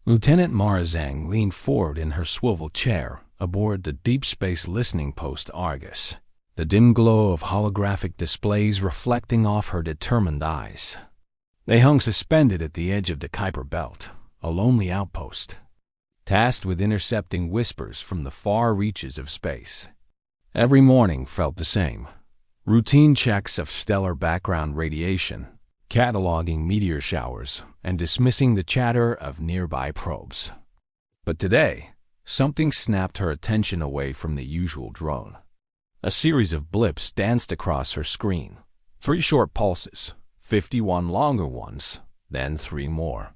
Lieutenant Mara Zhang leaned forward in her swivel chair aboard the deep space listening post Argus, the dim glow of holographic displays reflecting off her determined eyes. They hung suspended at the edge of the Kuiper Belt, a lonely outpost, tasked with intercepting whispers from the far reaches of space. Every morning felt the same. Routine checks of stellar background radiation, cataloging meteor showers, and dismissing the chatter of nearby probes. But today, something snapped her attention away from the usual drone. A series of blips danced across her screen. 3 short pulses, 51 longer ones, then 3 more.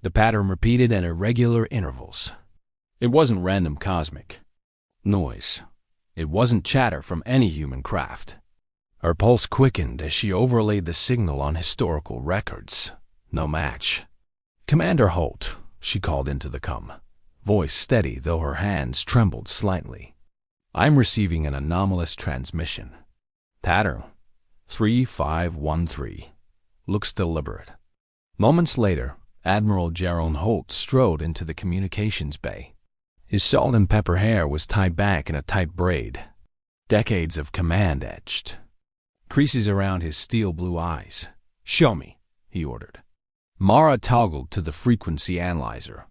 The pattern repeated at irregular intervals. It wasn't random cosmic noise. It wasn't chatter from any human craft. Her pulse quickened as she overlaid the signal on historical records. No match. "Commander Holt," she called into the com, voice steady though her hands trembled slightly. "I'm receiving an anomalous transmission. Pattern 3513. Looks deliberate." Moments later, Admiral Jerome Holt strode into the communications bay. His salt and pepper hair was tied back in a tight braid, decades of command etched. Creases around his steel blue eyes. "Show me," he ordered. Mara toggled to the frequency analyzer.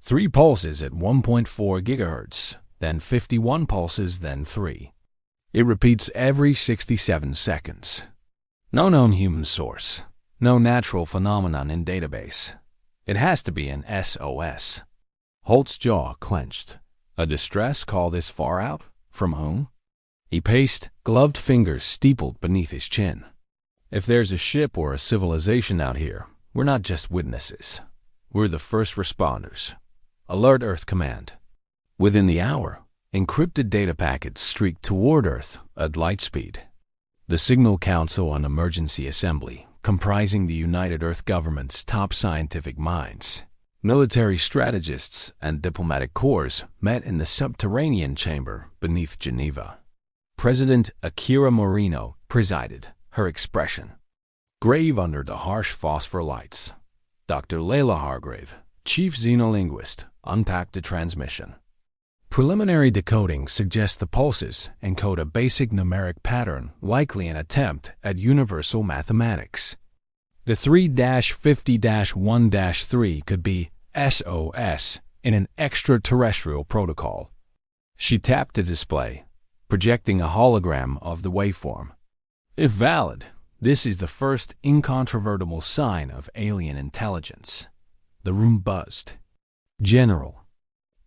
3 pulses at 1.4 gigahertz, then 51 pulses, then 3. It repeats every 67 seconds. No known human source. No natural phenomenon in database. It has to be an SOS. Holt's jaw clenched. A distress call this far out? From whom? He paced, gloved fingers steepled beneath his chin. If there's a ship or a civilization out here, we're not just witnesses. We're the first responders. Alert Earth Command. Within the hour, encrypted data packets streaked toward Earth at light speed. The Signal Council on Emergency Assembly, comprising the United Earth Government's top scientific minds, military strategists, and diplomatic corps, met in the subterranean chamber beneath Geneva. President Akira Moreno presided, her expression grave under the harsh phosphor lights. Dr. Layla Hargrave, chief xenolinguist, unpacked the transmission. Preliminary decoding suggests the pulses encode a basic numeric pattern, likely an attempt at universal mathematics. The 3-50-1-3 could be SOS in an extraterrestrial protocol. She tapped the display, projecting a hologram of the waveform. If valid, this is the first incontrovertible sign of alien intelligence. The room buzzed. General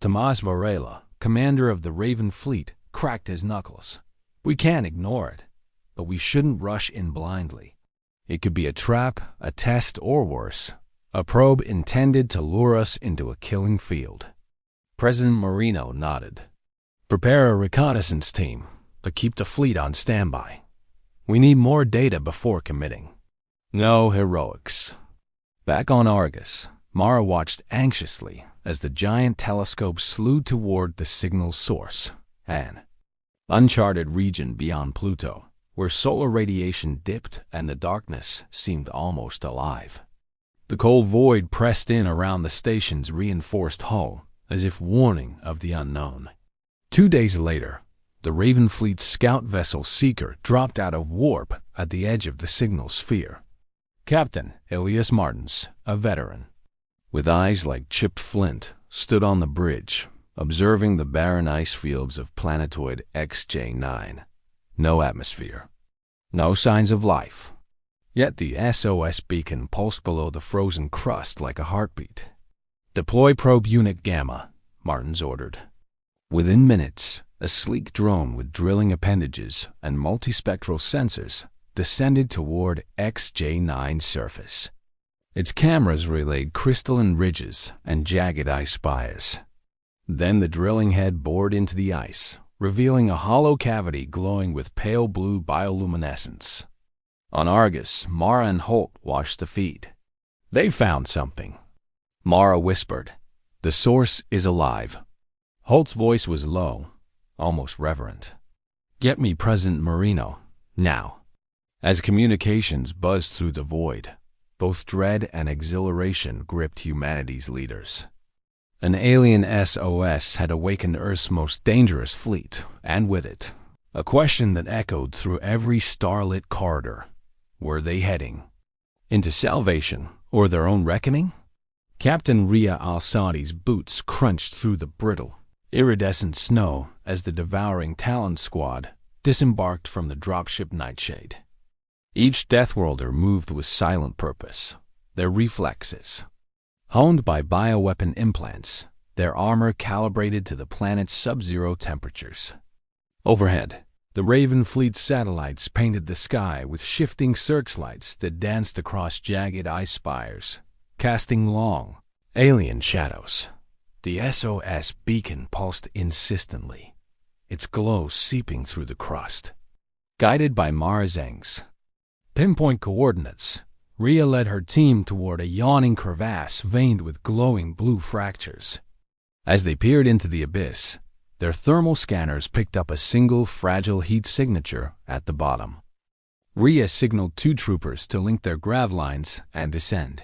Tomás Varela, commander of the Raven Fleet, cracked his knuckles. "We can't ignore it, but we shouldn't rush in blindly. It could be a trap, a test, or worse, a probe intended to lure us into a killing field." President Moreno nodded. "Prepare a reconnaissance team, but keep the fleet on standby. We need more data before committing. No heroics." Back on Argus, Mara watched anxiously as the giant telescope slewed toward the signal source, an uncharted region beyond Pluto, where solar radiation dipped and the darkness seemed almost alive. The cold void pressed in around the station's reinforced hull, as if warning of the unknown. 2 days later, the Raven Fleet's scout vessel Seeker dropped out of warp at the edge of the signal sphere. Captain Elias Martins, a veteran, with eyes like chipped flint, stood on the bridge, observing the barren ice fields of planetoid XJ9. No atmosphere. No signs of life. Yet the SOS beacon pulsed below the frozen crust like a heartbeat. "Deploy probe unit Gamma," Martins ordered. Within minutes, a sleek drone with drilling appendages and multispectral sensors descended toward XJ9's surface. Its cameras relayed crystalline ridges and jagged ice spires. Then the drilling head bored into the ice, revealing a hollow cavity glowing with pale blue bioluminescence. On Argus, Mara and Holt watched the feed. "They found something," Mara whispered. "The source is alive." Holt's voice was low, almost reverent. "Get me President Moreno, now." As communications buzzed through the void, both dread and exhilaration gripped humanity's leaders. An alien SOS had awakened Earth's most dangerous fleet, and with it, a question that echoed through every starlit corridor. Were they heading into salvation or their own reckoning? Captain Rhea Al-Sadi's boots crunched through the brittle, iridescent snow as the devouring Talon squad disembarked from the dropship Nightshade. Each Deathworlder moved with silent purpose, their reflexes honed by bioweapon implants, their armor calibrated to the planet's sub-zero temperatures. Overhead, the Raven Fleet's satellites painted the sky with shifting searchlights that danced across jagged ice spires, casting long, alien shadows. The SOS beacon pulsed insistently, its glow seeping through the crust. Guided by Mara Zeng's pinpoint coordinates, Rhea led her team toward a yawning crevasse veined with glowing blue fractures. As they peered into the abyss, their thermal scanners picked up a single fragile heat signature at the bottom. Rhea signaled 2 troopers to link their grav lines and descend.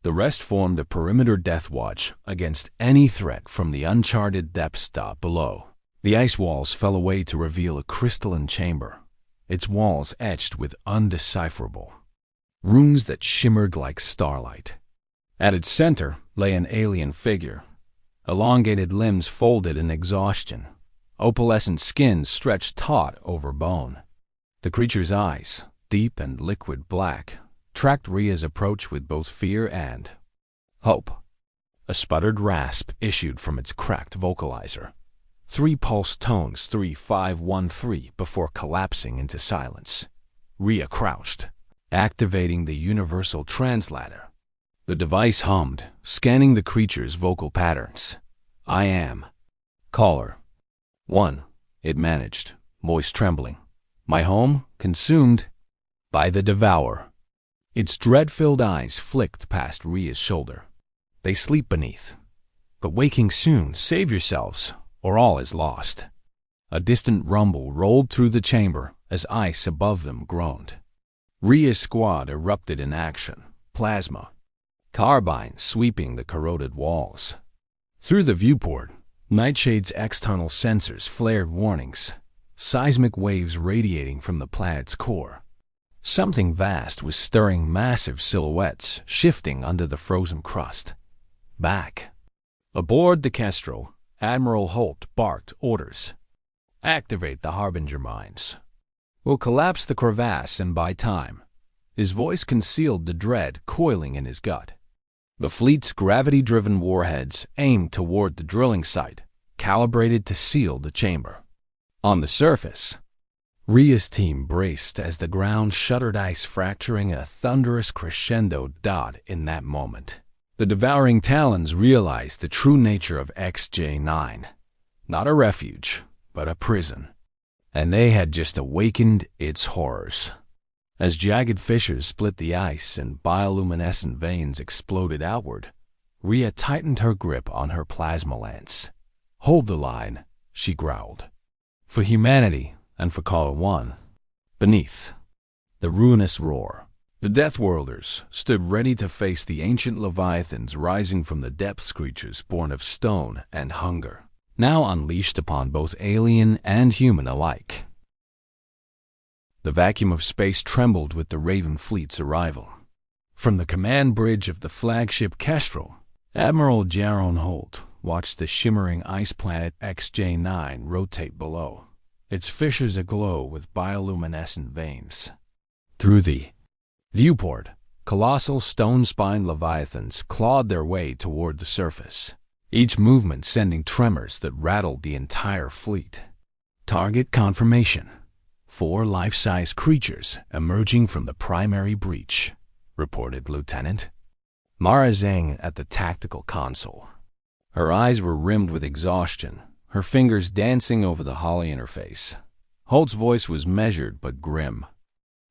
The rest formed a perimeter death watch against any threat from the uncharted depths below. The ice walls fell away to reveal a crystalline chamber, its walls etched with undecipherable runes that shimmered like starlight. At its center lay an alien figure, elongated limbs folded in exhaustion, opalescent skin stretched taut over bone. The creature's eyes, deep and liquid black, tracked Rhea's approach with both fear and hope. A sputtered rasp issued from its cracked vocalizer. 3 pulse tones, 3-5-1-3, before collapsing into silence. Rhea crouched, activating the universal translator. The device hummed, scanning the creature's vocal patterns. "I am." "Caller." "1." It managed, voice trembling. "My home consumed by the devourer." Its dread-filled eyes flicked past Rhea's shoulder. "They sleep beneath, but waking soon. Save yourselves, or all is lost." A distant rumble rolled through the chamber as ice above them groaned. Rhea's squad erupted in action, plasma, carbines sweeping the corroded walls. Through the viewport, Nightshade's external sensors flared warnings, seismic waves radiating from the planet's core. Something vast was stirring, massive silhouettes shifting under the frozen crust. Back. Aboard the Kestrel, Admiral Holt barked orders. "Activate the Harbinger mines. We'll collapse the crevasse and buy time." His voice concealed the dread coiling in his gut. The fleet's gravity-driven warheads aimed toward the drilling site, calibrated to seal the chamber. On the surface, Rhea's team braced as the ground shuddered, ice fracturing a thunderous crescendo dot in that moment. The devouring Talons realized the true nature of XJ9. Not a refuge, but a prison. And they had just awakened its horrors. As jagged fissures split the ice and bioluminescent veins exploded outward, Rhea tightened her grip on her plasma lance. "Hold the line," she growled. "For humanity and for Caller 1. Beneath the ruinous roar, the Deathworlders stood ready to face the ancient leviathans rising from the depths, creatures born of stone and hunger, now unleashed upon both alien and human alike. The vacuum of space trembled with the Raven Fleet's arrival. From the command bridge of the flagship Kestrel, Admiral Jaron Holt watched the shimmering ice planet XJ9 rotate below, its fissures aglow with bioluminescent veins. Through the viewport, colossal stone-spined leviathans clawed their way toward the surface, each movement sending tremors that rattled the entire fleet. "Target confirmation. 4 life-size creatures emerging from the primary breach," reported Lieutenant Mara Zeng at the tactical console. Her eyes were rimmed with exhaustion, her fingers dancing over the Holly interface. Holt's voice was measured but grim.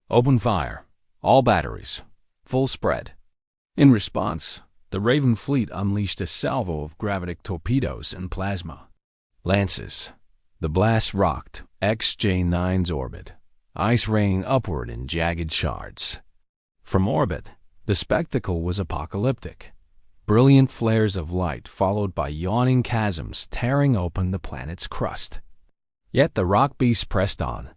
"Open fire. All batteries. Full spread." In response, the Raven Fleet unleashed a salvo of gravitic torpedoes and plasma lances. The blast rocked XJ9's orbit, ice raining upward in jagged shards. From orbit, the spectacle was apocalyptic. brilliant flares of light followed by yawning chasms tearing open the planet's crust. Yet the rock beasts pressed on,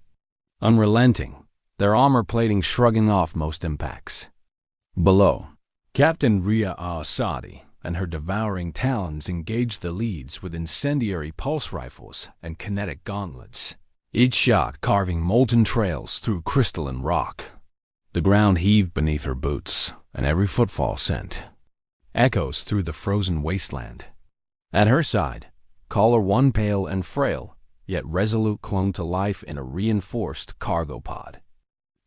unrelenting, their armor plating shrugging off most impacts. Below, Captain Rhea al-Asadi and her devouring talons engaged the leads with incendiary pulse rifles and kinetic gauntlets, each shot carving molten trails through crystalline rock. The ground heaved beneath her boots, and every footfall sent echoes through the frozen wasteland. At her side, Caller One, pale and frail, yet resolute, clung to life in a reinforced cargo pod.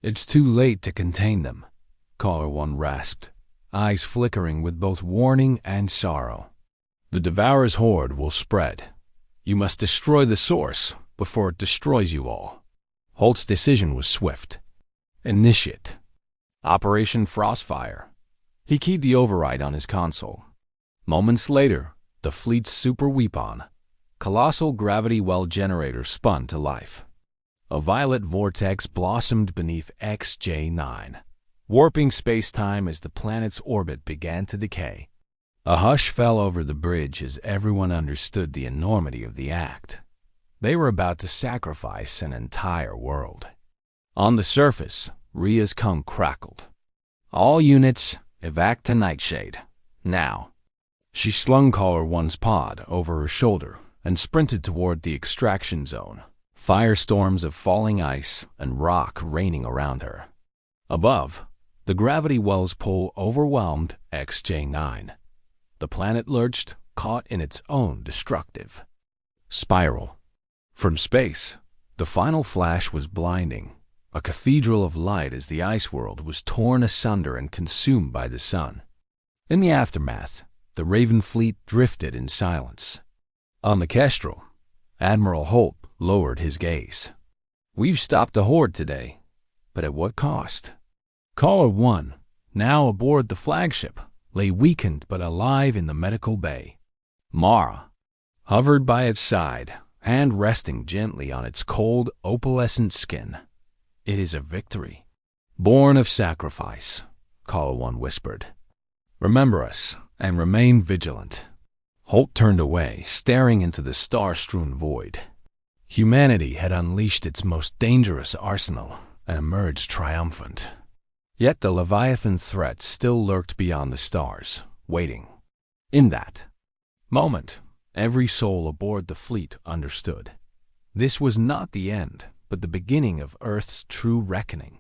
"It's too late to contain them," Caller One rasped, eyes flickering with both warning and sorrow. "The Devourer's horde will spread. You must destroy the source before it destroys you all." Holt's decision was swift. Initiate Operation Frostfire. He keyed the override on his console. Moments later, the fleet's super weapon, colossal gravity well generator, spun to life. A violet vortex blossomed beneath XJ9, warping space-time as the planet's orbit began to decay. A hush fell over the bridge as everyone understood the enormity of the act. They were about to sacrifice an entire world. On the surface, Rhea's tongue crackled. "All units, evac to Nightshade. Now." She slung Caller One's pod over her shoulder and sprinted toward the extraction zone, firestorms of falling ice and rock raining around her. Above, the gravity well's pull overwhelmed XJ9. The planet lurched, caught in its own destructive spiral. From space, the final flash was blinding, a cathedral of light as the ice world was torn asunder and consumed by the sun. In the aftermath, the Raven fleet drifted in silence. On the Kestrel, Admiral Holt lowered his gaze. "We've stopped the horde today, but at what cost?" Caller One, now aboard the flagship, lay weakened but alive in the medical bay. Mara hovered by its side, hand resting gently on its cold, opalescent skin. "It is a victory, born of sacrifice," Caller One whispered. "Remember us and remain vigilant." Holt turned away, staring into the star-strewn void. Humanity had unleashed its most dangerous arsenal and emerged triumphant. Yet the Leviathan threat still lurked beyond the stars, waiting. In that moment, every soul aboard the fleet understood. This was not the end, but the beginning of Earth's true reckoning.